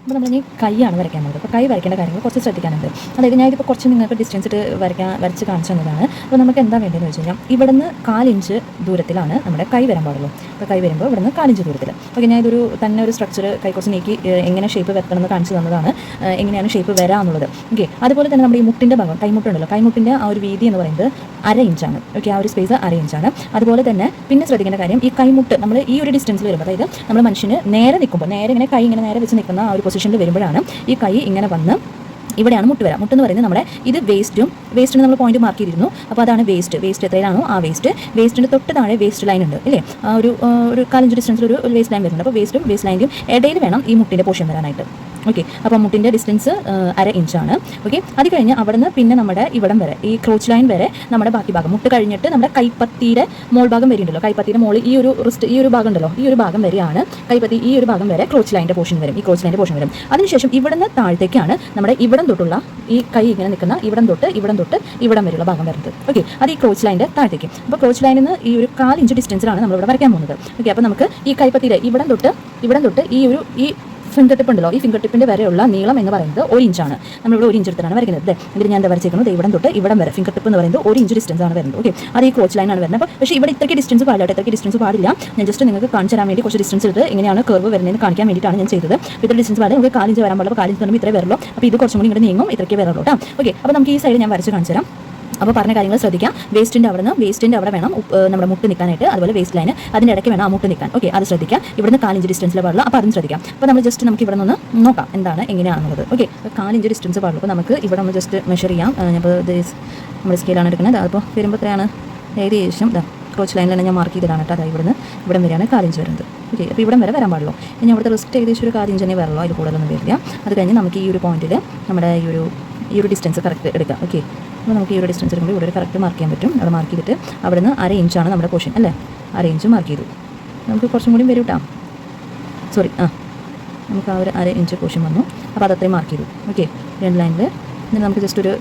അപ്പോൾ നമ്മൾ ഇനി കൈയാണ് വരയ്ക്കാൻ പോകുന്നത്. അപ്പോൾ കൈ വരയ്ക്കേണ്ട കാര്യങ്ങൾ കുറച്ച് ശ്രദ്ധിക്കാനുണ്ട്. അതായത് ഞാനിതിപ്പോൾ കുറച്ച് നിങ്ങൾക്ക് ഡിസ്റ്റൻസ് ഇട്ട് വരച്ച് കാണിച്ചു തന്നതാണ്. അപ്പോൾ നമുക്ക് എന്താ വേണ്ടതെന്ന് വെച്ച് കഴിഞ്ഞാൽ ഇവിടുന്ന് 4 ഇഞ്ച് ദൂരത്തിലാണ് നമ്മുടെ കൈ വരാൻ പാടുള്ളൂ. അപ്പോൾ കൈ വരുമ്പോൾ ഇവിടുന്ന് 4 ഇഞ്ച് ദൂരത്തിൽ. ഓക്കെ, ഞാൻ ഇതൊരു തന്നെ ഒരു സ്ട്രക്ചർ കൈ കുറച്ച് നീക്കി എങ്ങനെ ഷേപ്പ് വെക്കണം എന്ന് കാണിച്ചു തന്നതാണ്, എങ്ങനെയാണ് ഷേപ്പ് വരാമെന്നുള്ളത്. ഓക്കെ, അതുപോലെ തന്നെ നമ്മുടെ ഈ മുട്ടിൻ്റെ ഭാഗം, കൈമുട്ടുണ്ടല്ലോ, കൈമുട്ടിൻ്റെ ആ ഒരു വീതി എന്ന് പറയുന്നത് 1/2 ഇഞ്ചാണ്. ഓക്കെ, ആ ഒരു സ്പേസ് 1/2 ഇഞ്ചാണ്. അതുപോലെ തന്നെ പിന്നെ ശ്രദ്ധിക്കേണ്ട കാര്യം, ഈ കൈമുട്ട് നമ്മൾ ഈ ഒരു ഡിസ്റ്റൻസിൽ വരുമ്പോൾ, അതായത് നമ്മൾ മനുഷ്യന് നേരെ നിൽക്കുമ്പോൾ, നേരെ ഇങ്ങനെ കൈ ഇങ്ങനെ നേരെ വെച്ച് നിൽക്കുന്ന ആ ഒരു പൊസിഷനിൽ വരുമ്പോഴാണ് ഈ കൈ ഇങ്ങനെ വന്ന് ഇവിടെയാണ് മുട്ട് വരാം. മുട്ടെന്ന് പറയുന്നത് നമ്മുടെ ഇത് വേസ്റ്റിന് നമ്മൾ പോയിന്റ് മാർക്ക് ചെയ്തിരുന്നു. അപ്പോൾ അതാണ് വേസ്റ്റ് എത്രയാണോ ആ വേസ്റ്റിൻ്റെ തൊട്ട് താഴെ വേസ്റ്റ് ലൈൻ ഉണ്ട് ഇല്ലേ, ആ ഒരു 4 ഇഞ്ച് ഡിസ്റ്റൻസിൽ ഒരു വേസ്റ്റ് ലൈൻ വരുന്നുണ്ട്. അപ്പോൾ വേസ്റ്റ് ലൈനും ഇടയിൽ വേണം ഈ മുട്ടിൻ്റെ പോർഷൻ വരാനായിട്ട്. ഓക്കെ, അപ്പോൾ മുട്ടിൻ്റെ ഡിസ്റ്റൻസ് 1/2 ഇഞ്ചാണ്. ഓക്കെ, അത് കഴിഞ്ഞ് അവിടെ നിന്ന് പിന്നെ നമ്മുടെ ഇവിടം വരെ, ഈ ക്രോച്ച് ലൈൻ വരെ നമ്മുടെ ബാക്കി ഭാഗം, മുട്ട് കഴിഞ്ഞിട്ട് നമ്മുടെ കൈപ്പത്തിയുടെ മോൾ ഭാഗം വരുന്നുണ്ടല്ലോ, കൈപ്പത്തിയുടെ മോൾ ഈ ഒരു റിസ്റ്റ്, ഈ ഒരു ഭാഗം ഉണ്ടല്ലോ, ഈ ഒരു ഭാഗം വരെയാണ് കൈപ്പത്തി, ഈ ഒരു ഭാഗം വരെ ക്രോച്ച് ലൈൻ്റെ പോർഷൻ വരും, ഈ ക്രോച്ച് ലൈൻ്റെ പോർഷൻ വരും. അതിനുശേഷം ഇവിടുന്ന് താഴത്തേക്കാണ് നമ്മുടെ ഇവിടം തൊട്ടുള്ള ഈ കൈ ഇങ്ങനെ നിൽക്കുന്ന ഇവിടം തൊട്ട് ഇവിടം വരെയുള്ള ഭാഗം വരുന്നത്. ഓക്കെ, അത് ഈ ക്രോച്ച് ലൈൻ്റെ താഴത്തേക്ക്. അപ്പോൾ ക്രോച്ച് ലൈനിൽ നിന്ന് ഈ ഒരു 4 ഇഞ്ച് ഡിസ്റ്റൻസിലാണ് നമ്മളിവിടെ വരയ്ക്കാൻ പോകുന്നത്. ഓക്കെ, അപ്പോൾ നമുക്ക് ഈ കൈപ്പത്തിയുടെ ഇവിടം തൊട്ട് ഈ ഫിംഗർ ടിപ്പ് ഉണ്ടല്ലോ, ഈ ഫിംഗർ ടിപ്പിൻ്റെ വരെയുള്ള നീളം എന്ന് പറയുന്നത് 1 ഇഞ്ചാണ്. നമ്മളിവിടെ 1 ഇഞ്ച് എടുത്തിട്ടാണ് വരയ്ക്കുന്നത്. ഇതിൽ ഞാൻ എന്താ വരച്ചിരിക്കുന്നത്, ഇവിടം തൊട്ട് ഇവിടം വരെ ഫിംഗർ ടിപ്പ് എന്ന് പറയുന്നത് 1 ഇഞ്ച് ഡിസ്റ്റൻസ് ആണ് വരുന്നത്. ഓക്കെ, അത് ഈ ക്രോച്ച് ലൈനാണ് വരുന്നത്. അപ്പോൾ പക്ഷേ ഇവിടെ ഇത്രയ്ക്ക് ഡിസ്റ്റൻസ് പാടില്ല, ഇത്രയ്ക്ക് ഡിസ്റ്റൻസ് പാടില്ല. ഞാൻ ജസ്റ്റ് നിങ്ങൾക്ക് കാണിച്ചു തരാൻ വേണ്ടി കുറച്ച് ഡിസ്റ്റൻസ് എടുത്ത് എങ്ങനെയാണ് കർവ് വരുന്നതെന്ന് കാണിക്കാൻ വേണ്ടിയിട്ടാണ് ഞാൻ ചെയ്തത്. ഇത്ര ഡിസ്റ്റൻസ് പാടില്ല, നമുക്ക് 4 ഇഞ്ച് വരാൻ പാടില്ല. അപ്പോൾ 4 ഇഞ്ച് പറയുമ്പോൾ ഇത്രേ വരുള്ളൂ. അപ്പോൾ ഇത് കുറച്ചും കൂടി ഇങ്ങോട്ട് നീങ്ങും, ഇത്രയ്ക്ക് വരുള്ളൂ കേട്ടോ. ഓക്കെ, അപ്പോൾ നമുക്ക് ഈ സൈഡ് ഞാൻ വരച്ച് കാണിച്ചു തരാം. അപ്പോൾ പറഞ്ഞ കാര്യങ്ങൾ ശ്രദ്ധിക്കാം. വേസ്റ്റിൻ്റെ അവിടെ വേണം നമ്മുടെ മുട്ട് നിൽക്കാനായിട്ട്. അതുപോലെ വേസ്റ്റ് ലൈന് അതിൻ്റെ ഇടയ്ക്ക് വേണം ആ മുട്ട് നിൽക്കാൻ. ഓക്കെ, അത് ശ്രദ്ധിക്കാം. ഇവിടുന്ന് 4 ഇഞ്ച് ഡിസ്റ്റൻസിൽ പാടുള്ളൂ. അപ്പോൾ അതും ശ്രദ്ധിക്കാം. അപ്പോൾ നമ്മൾ ജസ്റ്റ് നമുക്ക് ഇവിടെ നിന്ന് നോക്കാം എന്താണ് എങ്ങനെയാണെന്നുള്ളത്. ഓക്കെ, 4 ഇഞ്ച് ഡിസ്റ്റൻസ് പാടുള്ളൂ. അപ്പോൾ നമുക്ക് ഇവിടെ നമ്മൾ ജസ്റ്റ് മെഷർ ചെയ്യാം. അപ്പോൾ ഇത് നമ്മുടെ സ്കെയിലാണ് എടുക്കുന്നത്. അപ്പോൾ വരുമ്പോൾ എത്രയാണ്, ഏകദേശം ക്രോച്ച് ലൈനിലാണ് ഞാൻ മാർക്ക് ചെയ്തതാണ് കേട്ടോ. അതായത് ഇവിടം വരെയാണ് 4 ഇഞ്ച് വരുന്നത്. ഓക്കെ, അപ്പോൾ ഇവിടം വരെ വരാൻ പാടുള്ളൂ. ഇനി അവിടുത്തെ റിസ്റ്റ് ഏകദേശം ഒരു 4 ഇഞ്ച് തന്നെ വരുള്ളൂ, അതിൽ കൂടുതലൊന്നും വരില്ല. അത് കഴിഞ്ഞ് നമുക്ക് ഈ ഒരു പോയിന്റിൽ നമ്മുടെ ഈ ഒരു ഡിസ്റ്റൻസ് കറക്റ്റ് എടുക്കാം. ഓക്കെ, അപ്പോൾ നമുക്ക് ഈ ഒരു ഡിസ്റ്റൻസ് എടുക്കുമ്പോൾ ഇവിടെ ഒരു കറക്റ്റ് മാർക്ക് ചെയ്യാൻ പറ്റും. അവിടെ മാർക്ക് ചെയ്തിട്ട് അവിടെ നിന്ന് 1/2 ഇഞ്ചാണ് നമ്മുടെ പോർഷൻ അല്ലേ, 1/2 ഇഞ്ച് മാർക്ക് ചെയ്തു. നമുക്ക് കുറച്ചും കൂടി വരും കേട്ടോ, സോറി, നമുക്ക് ആ ഒരു 1/2 ഇഞ്ച് പോർഷൻ വന്നു. അപ്പോൾ അതത്രയും മാർക്ക് ചെയ്തു. ഓക്കെ, 2 ലൈനിൽ ഇനി നമുക്ക് ജസ്റ്റ് ഒരു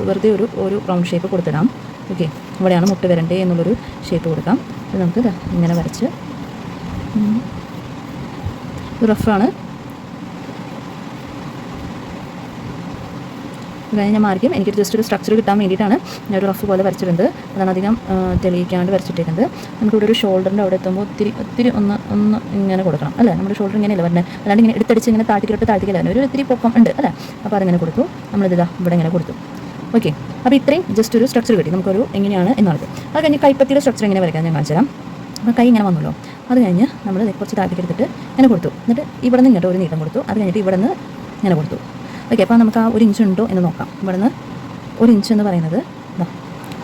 വെറുതെ ഒരു റൗണ്ട് ഷേപ്പ് കൊടുത്തിടാം. ഓക്കെ, ഇവിടെയാണ് മുട്ട് വരണ്ടേ എന്നുള്ളൊരു ഷേപ്പ് കൊടുക്കാം. അപ്പോൾ നമുക്ക് ഇങ്ങനെ വരച്ച് റഫാണ് ഞാൻ മാർക്കും എനിക്കൊരു ജസ്റ്റ് ഒരു സ്ട്രക്ചർ കിട്ടാൻ വേണ്ടിയിട്ടാണ് ഞാൻ ഒരു റഫ് പോലെ വരച്ചിട്ടുണ്ട്. അതാണ് അധികം തെളിയിക്കാണ്ട് വരച്ചിട്ടേക്കുന്നത്. നമുക്കിവിടെ ഒരു ഷോൾഡറിൻ്റെ അവിടെ എത്തുമ്പോൾ ഒത്തിരി ഒന്ന് ഇങ്ങനെ കൊടുക്കണം അല്ലേ, നമ്മുടെ ഷോൾഡർ ഇങ്ങനെയല്ല വരുന്നത്, അല്ലാണ്ട് ഇങ്ങനെ എടുത്തടിച്ച് ഇങ്ങനെ താഴ്ത്തിക്കിട്ട് ഒരു ഇത്തിരി പൊക്കം ഉണ്ട് അല്ലേ. അപ്പോൾ അതിങ്ങനെ കൊടുത്തു, നമ്മളിതാ ഇവിടെ ഇങ്ങനെ കൊടുത്തു. ഓക്കെ, അപ്പോൾ ഇത്രയും ജസ്റ്റ് ഒരു സ്ട്രക്ചർ കിട്ടി നമുക്കൊരു എങ്ങനെയാണ് എന്നുള്ളത്. അത് കഴിഞ്ഞ് കൈപ്പത്തിയുടെ സ്ട്രക്ചർ എങ്ങനെ വരയ്ക്കാൻ ഞാൻ കാണിച്ചു തരാം. അപ്പോൾ കൈ ഇങ്ങനെ വന്നല്ലോ, അത് കഴിഞ്ഞ് നമ്മൾ കുറച്ച് താഴ്ത്തിക്കെടുത്തിട്ട് ഇങ്ങനെ കൊടുത്തു. എന്നിട്ട് ഇവിടെ നിന്ന് ഇങ്ങോട്ട് ഒരു നീളം കൊടുത്തു. അത് കഴിഞ്ഞിട്ട് ഇവിടെ നിന്ന് ഇങ്ങനെ കൊടുത്തു. ഓക്കെ, അപ്പോൾ നമുക്ക് ആ 1 ഇഞ്ച് ഉണ്ടോ എന്ന് നോക്കാം. ഇവിടെ നിന്ന് 1 ഇഞ്ച് എന്ന് പറയുന്നത്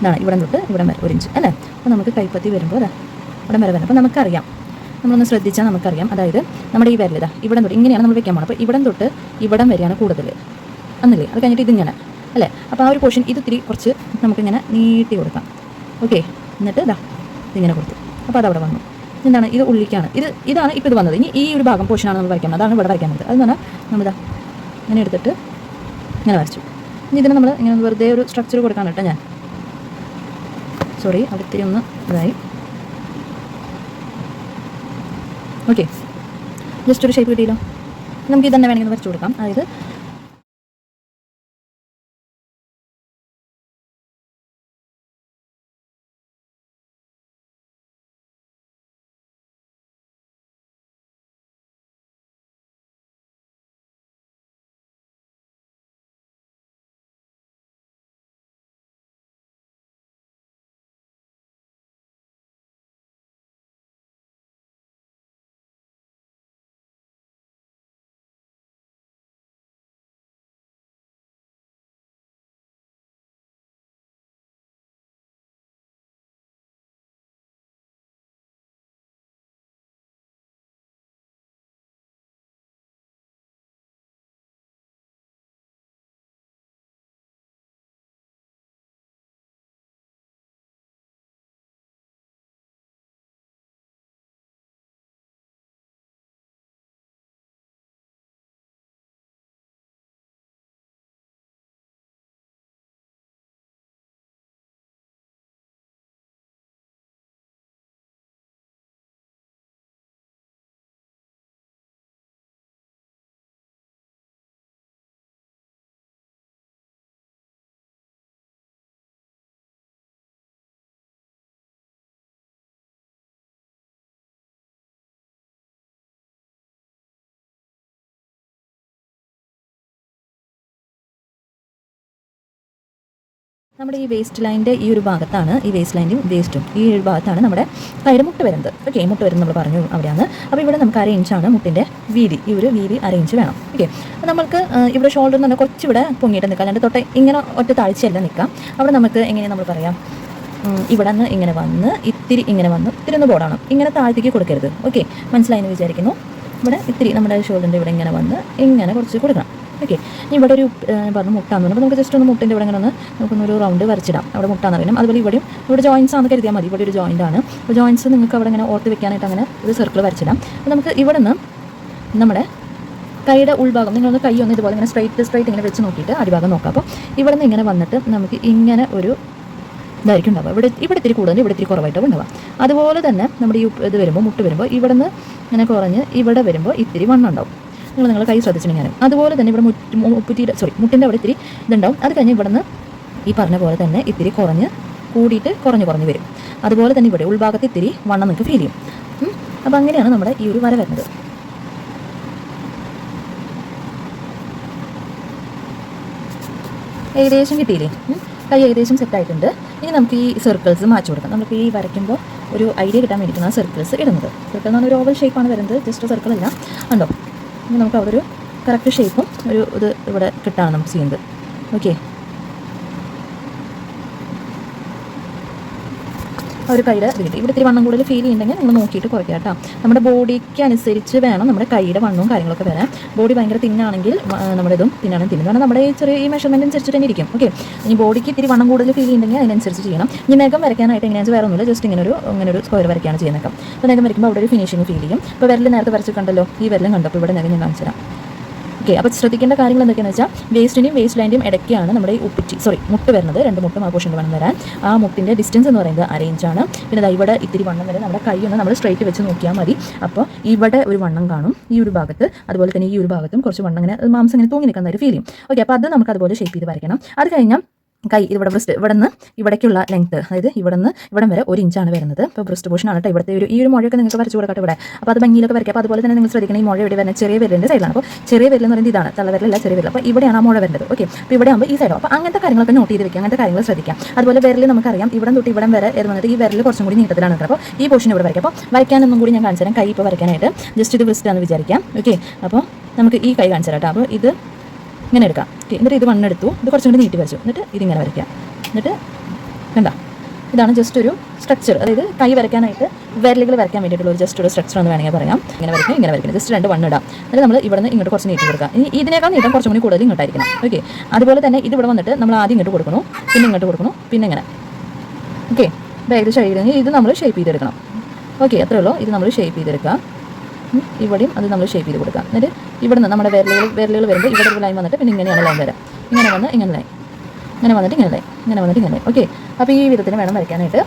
ഇതാണ്, ഇവിടെ തൊട്ട് ഇവിടം വരെ 1 ഇഞ്ച് അല്ലേ. അപ്പോൾ നമുക്ക് കൈപ്പത്തി വരുമ്പോൾ ഇവിടം വരെ വരണം. അപ്പോൾ നമുക്കറിയാം, നമ്മളൊന്ന് ശ്രദ്ധിച്ചാൽ നമുക്കറിയാം. അതായത് നമ്മുടെ ഈ വിരൽ ഇവിടം തൊട്ട് ഇങ്ങനെയാണ് നമ്മൾ വെക്കാൻ പോകുന്നത്. അപ്പോൾ ഇവിടം തൊട്ട് ഇവിടം വരെയാണ് കൂടുതൽ എന്നല്ലേ. അത് കഴിഞ്ഞിട്ട് ഇതിങ്ങനെ അല്ലേ. അപ്പോൾ ആ ഒരു പോർഷൻ ഇത് ഇത്തിരി കുറച്ച് നമുക്കിങ്ങനെ നീട്ടി കൊടുക്കാം. ഓക്കെ, എന്നിട്ട് ഇതിങ്ങനെ കൊടുത്തു. അപ്പോൾ അതവിടെ വന്നു. എന്താണ് ഇത് ഉള്ളിക്കാണ്, ഇതാണ് ഇപ്പോൾ ഇത് വന്നത്. ഇനി ഈ ഒരു ഭാഗം പോർഷനാണ് നമ്മൾ വരയ്ക്കുന്നത്, അതാണ് ഇവിടെ വരയ്ക്കുന്നത്. അതെന്ന് പറഞ്ഞാൽ നമ്മളിതാ ഇങ്ങനെ എടുത്തിട്ട് ഇങ്ങനെ വരച്ചു. ഇനി ഇതിന് നമ്മൾ ഇങ്ങനെ വെറുതെ ഒരു സ്ട്രക്ചർ കൊടുക്കാൻ കേട്ടോ ഞാൻ, സോറി അവിടെ ഇത്തിരി ഒന്ന് ഇതായി. ഓക്കെ, ജസ്റ്റ് ഒരു ഷേപ്പ് കിട്ടിയല്ലോ. നമുക്ക് ഇതന്നെ വേണമെങ്കിൽ വരച്ചു കൊടുക്കാം. അതായത് നമ്മുടെ ഈ വേസ്റ്റ് ലൈനിൻ്റെ ഈ ഒരു ഭാഗത്താണ് ഈ വേസ്റ്റ് ലൈനും വേസ്റ്റും ഈ ഒരു ഭാഗത്താണ് നമ്മുടെ കയ്യുടെ മുട്ട് വരുന്നത്. ഓക്കെ, മുട്ട് വരുന്നത് നമ്മൾ പറഞ്ഞു അവിടെയാണ്. അപ്പോൾ ഇവിടെ നമുക്ക് 1/2 ഇഞ്ചാണ് മുട്ടിൻ്റെ വീതി. ഈ ഒരു വീതി 1/2 ഇഞ്ച് വേണം. ഓക്കെ, അപ്പോൾ നമുക്ക് ഇവിടെ ഷോൾഡർ എന്ന് പറഞ്ഞാൽ കുറച്ചിവിടെ പൊങ്ങിയിട്ട് നിൽക്കാം, അല്ലാണ്ട് തൊട്ട് ഇങ്ങനെ ഒറ്റ താഴ്ചയല്ല നിൽക്കാം. അവിടെ നമുക്ക് എങ്ങനെ നമ്മൾ പറയാം, ഇവിടെ നിന്ന് ഇങ്ങനെ വന്ന് ഇത്തിരി ഇങ്ങനെ വന്ന് ഇത്തിരി ഒന്ന് ബോർഡാണ്, ഇങ്ങനെ താഴ്ത്തേക്ക് കൊടുക്കരുത്. ഓക്കെ, മനസ്സിലായെന്ന് വിചാരിക്കുന്നു. ഇവിടെ ഇത്തിരി നമ്മുടെ ഷോൾഡറിൻ്റെ ഇവിടെ ഇങ്ങനെ വന്ന് ഇങ്ങനെ കുറച്ച് കൊടുക്കണം. ഓക്കെ, ഇവിടെ ഒരു പറഞ്ഞു മുട്ടാന്ന് പറഞ്ഞു. അപ്പോൾ നമുക്ക് ജസ്റ്റ് ഒന്ന് മുട്ടിൻ്റെ ഇവിടെ ഇങ്ങനെ ഒന്ന് നമുക്കൊന്നൊരു റൗണ്ട് വരച്ചിടാം. അവിടെ മുട്ടാന്ന് പറയും. അതുപോലെ ഇവിടെയും ഇവിടെ ജോയിൻസ് ആണെന്ന് കരുതിയാൽ മതി. ഇവിടെ ഒരു ജോയിൻ്റ് ആണ്. അപ്പോൾ ജോയിൻസ് നിങ്ങൾക്ക് അവിടെ ഇങ്ങനെ ഓർത്ത് വെക്കാനായിട്ട് അങ്ങനെ ഒരു സർക്കിൾ വരച്ചിടാം. അപ്പോൾ നമുക്ക് ഇവിടെ നിന്ന് നമ്മുടെ കൈയുടെ ഉൾഭാഗം നിങ്ങളൊന്ന് കൈ ഒന്ന് ഇതുപോലെ ഇങ്ങനെ സ്ട്രൈറ്റ് ഇങ്ങനെ വെച്ച് നോക്കിയിട്ട് അടിഭാഗം നോക്കാം. അപ്പോൾ ഇവിടെ നിന്ന് ഇങ്ങനെ വന്നിട്ട് നമുക്ക് ഇങ്ങനെ ഒരു ഇതായിരിക്കും ഉണ്ടാവുക. ഇവിടെ ഇത്തിരി കൂടുതൽ ഇവിടെ ഇത്തിരി കുറവായിട്ടാണ് ഉണ്ടാവുക. അതുപോലെ തന്നെ നമ്മുടെ ഈ ഇത് വരുമ്പോൾ മുട്ട് വരുമ്പോൾ ഇവിടെ നിന്ന് ഇങ്ങനെ കുറഞ്ഞ് ഇവിടെ വരുമ്പോൾ ഇത്തിരി വണ്ണം ഉണ്ടാവും. നിങ്ങൾ കൈ ശ്രദ്ധിച്ചിട്ടുണ്ടെങ്കിൽ അതുപോലെ തന്നെ ഇവിടെ മുട്ടിൻ്റെ അവിടെ ഇത്തിരി ഇതുണ്ടാവും. അത് കഴിഞ്ഞ് ഇവിടെ നിന്ന് ഈ പറഞ്ഞ പോലെ തന്നെ ഇത്തിരി കുറഞ്ഞ് കുറഞ്ഞ് വരും. അതുപോലെ തന്നെ ഇവിടെ ഉൾഭാഗത്ത് ഇത്തിരി വണ്ണം നിങ്ങൾക്ക് ഫീൽ ചെയ്യും. അപ്പോൾ അങ്ങനെയാണ് നമ്മുടെ ഈ ഒരു വര വരുന്നത്. ഏകദേശം കിട്ടിയില്ലേ? കൈ ഏകദേശം സെറ്റായിട്ടുണ്ട്. ഇനി നമുക്ക് ഈ സർക്കിൾസ് മാറ്റി കൊടുക്കാം. നമുക്ക് ഈ വരയ്ക്കുമ്പോൾ ഒരു ഐഡിയ കിട്ടാൻ വേണ്ടിയിട്ടാണ് ആ സർക്കിൾസ് ഇടുന്നത്. സർക്കിൾ എന്ന് പറഞ്ഞാൽ ഒരു ഓവൽ ഷേപ്പാണ് വരുന്നത്, ജസ്റ്റ് സർക്കിൾ അല്ല. ഉണ്ടോ? ഇനി നമുക്ക് അവിടെ ഒരു കറക്റ്റ് ഷേപ്പും ഒരു ഇത് ഇവിടെ കിട്ടാണ് നമുക്ക് ചെയ്യുന്നത്. ഓക്കെ, ഒരു കൈയുടെ ഇത് കിട്ടി. ഇവിടെ ഇത്തിരി വണ്ണം കൂടുതൽ ഫീൽ ചെയ്യുന്നുണ്ടെങ്കിൽ നിങ്ങൾ നോക്കിയിട്ട് കുറയ്ക്കുക കേട്ടോ. നമ്മുടെ ബോഡിക്ക് അനുസരിച്ച് വേണം നമ്മുടെ കൈയുടെ വണ്ണവും കാര്യങ്ങളൊക്കെ വരാൻ. ബോഡി ഭയങ്കര തിന്നാണെങ്കിൽ നമ്മുടെ ഇതും തിന്നാണെങ്കിൽ കാരണം നമ്മുടെ ചെറിയ ഈ മെഷർമെൻറ്റ് അനുസരിച്ച് തന്നെ ഇരിക്കും. ഓക്കെ, ഇനി ബോഡിക്ക് ഇത്തിരി വണ്ണം കൂടുതൽ ഫീൽ ചെയ്യുന്നുണ്ടെങ്കിൽ അതിനനുസരിച്ച് ചെയ്യണം. ഇനി നഖം വരയ്ക്കാനായിട്ട് എങ്ങനെയാണെന്ന് വേറെ ഒന്നുമില്ല, ജസ്റ്റ് ഇങ്ങനെ ഒരു സ്ക്വയർ വരയ്ക്കാണ് ചെയ്യുന്നത്. അപ്പോൾ നഖം വരയ്ക്കുമ്പോൾ അവിടെ ഒരു ഫിനിഷിങ് ഫീൽ ചെയ്യും. ഇപ്പോൾ വിരൽ നേരത്തെ വരച്ച് കണ്ടല്ലോ, ഈ വിരലും കണ്ടപ്പോൾ ഇവിടെ നഖം ഞാൻ കാണിച്ചു തരാം. ഓക്കെ, അപ്പോൾ ശ്രദ്ധിക്കേണ്ട കാര്യങ്ങൾ എന്തൊക്കെയാണെന്ന് വെച്ചാൽ വേസ്റ്റിൻ്റെയും വേസ്റ്റ് ലൈൻ്റെയും ഇടയ്ക്കാണ് നമ്മുടെ ഈ മുട്ട് വരുന്നത്. 2 മുട്ടും ആ പോർഷനിൽ വേണം വരാൻ. ആ മുട്ടിൻ്റെ ഡിസ്റ്റൻസ് എന്ന് പറയുന്നത് 1/2 ഇഞ്ചാണ്. പിന്നെ ഇവിടെ ഇത്തിരി വണ്ണം വരെ നമ്മുടെ കൈ ഒന്ന് നമ്മൾ സ്ട്രൈറ്റ് വെച്ച് നോക്കിയാൽ മതി. അപ്പോൾ ഇവിടെ ഒരു വണ്ണം കാണും ഈ ഒരു ഭാഗത്ത്. അതുപോലെ തന്നെ ഈ ഒരു ഭാഗത്തും കുറച്ച് വണ്ണം ഇങ്ങനെ മാംസം ഇങ്ങനെ തൂങ്ങി നിൽക്കുന്ന ഒരു ഫീൽ ചെയ്യും. ഓക്കെ, അപ്പോൾ അത് നമുക്ക് അതുപോലെ ഷേപ്പ് ചെയ്ത് വരയ്ക്കണം. അത് കഴിഞ്ഞാൽ കൈ ഇവിടെ ബ്രസ്റ്റ് ഇവിടെ നിന്ന് ഇവിടേക്കുള്ള ലെങ്ത്ത്, അതായത് ഇവിടം വരെ 1 ഇഞ്ചാണ് വരുന്നത്. ഇപ്പോൾ ബ്രസ്റ്റ് പോർഷൻ ആണ് കേട്ടോ. ഇവിടുത്തെ ഈ ഒരു മുഴയൊക്കെ നിങ്ങൾക്ക് വരച്ച് കൊടുക്കട്ടെ ഇവിടെ. അപ്പോൾ അത് ഭംഗിയിലൊക്കെ വരയ്ക്കുക. അപ്പോൾ അതുപോലെ തന്നെ നിങ്ങൾ ശ്രദ്ധിക്കണം, ഈ മുഴ ഇവിടെ വരുന്നത് ചെറിയ വിരലിൻ്റെ സൈഡിലാണ്. അപ്പോൾ ചെറിയ വിരൽ എന്ന് പറയുന്നത് ഇതാണ്, തള്ളവിരലല്ല ചെറിയ വിരൽ. അപ്പോൾ ഇവിടെയാണ് ആ മുഴ വരുന്നത്. ഓക്കെ, അപ്പോൾ ഇവിടെ ആകുമ്പോൾ ഈ സൈഡോ. അപ്പോൾ അങ്ങനത്തെ കാര്യങ്ങളൊക്കെ നോട്ട് ചെയ്ത് വെക്കുക, അങ്ങനത്തെ കാര്യങ്ങൾ ശ്രദ്ധിക്കാം. അതുപോലെ വിരൽ നമുക്കറിയാം ഇവിടം തൊട്ട് ഇവിടം വരെ വന്നിട്ട് ഈ വിരൽ കുറച്ചും കൂടി നീട്ടത്തിലാണ് കേട്ടോ. അപ്പോൾ ഈ പോർഷൻ ഇവിടെ വരയ്ക്കാം. അപ്പോൾ വരയ്ക്കാനൊന്നും കൂടി ഞാൻ കാണിച്ചു തരാം. കൈ ഇപ്പോൾ വരയ്ക്കാനായിട്ട് ജസ്റ്റ് ഇത് ബ്രസ്റ്റാണെന്ന് വിചാരിക്കാം. ഓക്കെ, അപ്പോൾ നമുക്ക് ഈ കൈ കാണിച്ചു തരാം കേട്ടോ. അപ്പോൾ ഇത് ഇങ്ങനെ എടുക്കാം. ഓക്കെ, എന്നിട്ട് ഇത് മണ്ണെടുത്തു, ഇത് കുറച്ചും കൂടി നീട്ടി വരച്ചു, എന്നിട്ട് ഇതിങ്ങനെ വരയ്ക്കാം. എന്നിട്ട് കണ്ടോ, ഇതാണ് ജസ്റ്റ് ഒരു സ്ട്രക്ചർ. അതായത് കൈ വരയ്ക്കാനായിട്ട് വിരലുകൾ വരയ്ക്കാൻ വേണ്ടിയിട്ടുള്ള ഒരു ജസ്റ്റ് ഒരു സ്ട്രക്ചർ എന്ന് വേണമെങ്കിൽ പറയാം. ഇങ്ങനെ വരയ്ക്കണം ജസ്റ്റ് 2 വണ്ണം ഇടാം. എന്നിട്ട് നമ്മൾ ഇവിടെ നിന്ന് ഇങ്ങോട്ട് കുറച്ച് നീട്ടി കൊടുക്കാം. ഇനി ഇതിനേക്കാൾ നീട്ടം കുറച്ചും കൂടി കൂടുതൽ ഇങ്ങോട്ടായിരിക്കണം. ഓക്കെ, അതുപോലെ തന്നെ ഇത് ഇവിടെ വന്നിട്ട് നമ്മൾ ആദ്യം ഇങ്ങോട്ട് കൊടുക്കണം, പിന്നെ ഇങ്ങോട്ട് കൊടുക്കണം, പിന്നെ ഇങ്ങനെ. ഓക്കെ, അപ്പോൾ ഏകദേശം കഴിയുമെങ്കിൽ ഇത് നമ്മൾ ഷേപ്പ് ചെയ്തെടുക്കണം. ഓക്കെ, അത്രേ ഉള്ളൂ. ഇത് നമ്മൾ ഷേപ്പ് ചെയ്തെടുക്കാം. ഇവിടെയും അത് നമ്മൾ ഷേപ്പ് ചെയ്ത് കൊടുക്കാം. എന്നിട്ട് ഇവിടെ നിന്ന് നമ്മുടെ വിരലുകൾ വരുമ്പോൾ ഇവിടെ ഒരു ലൈൻ വന്നിട്ട് പിന്നെ ഇങ്ങനെയാണ് ലൈൻ വരാം. ഇങ്ങനെ വന്ന് ഇങ്ങനെ ലൈൻ, ഇങ്ങനെ വന്നിട്ട് ഇങ്ങനെ ലൈൻ, ഇങ്ങനെ വന്നിട്ട് ഇങ്ങനെ ലൈൻ. ഓക്കെ, അപ്പോൾ ഈ വിധത്തിന് വേണം വരയ്ക്കാനായിട്ട്.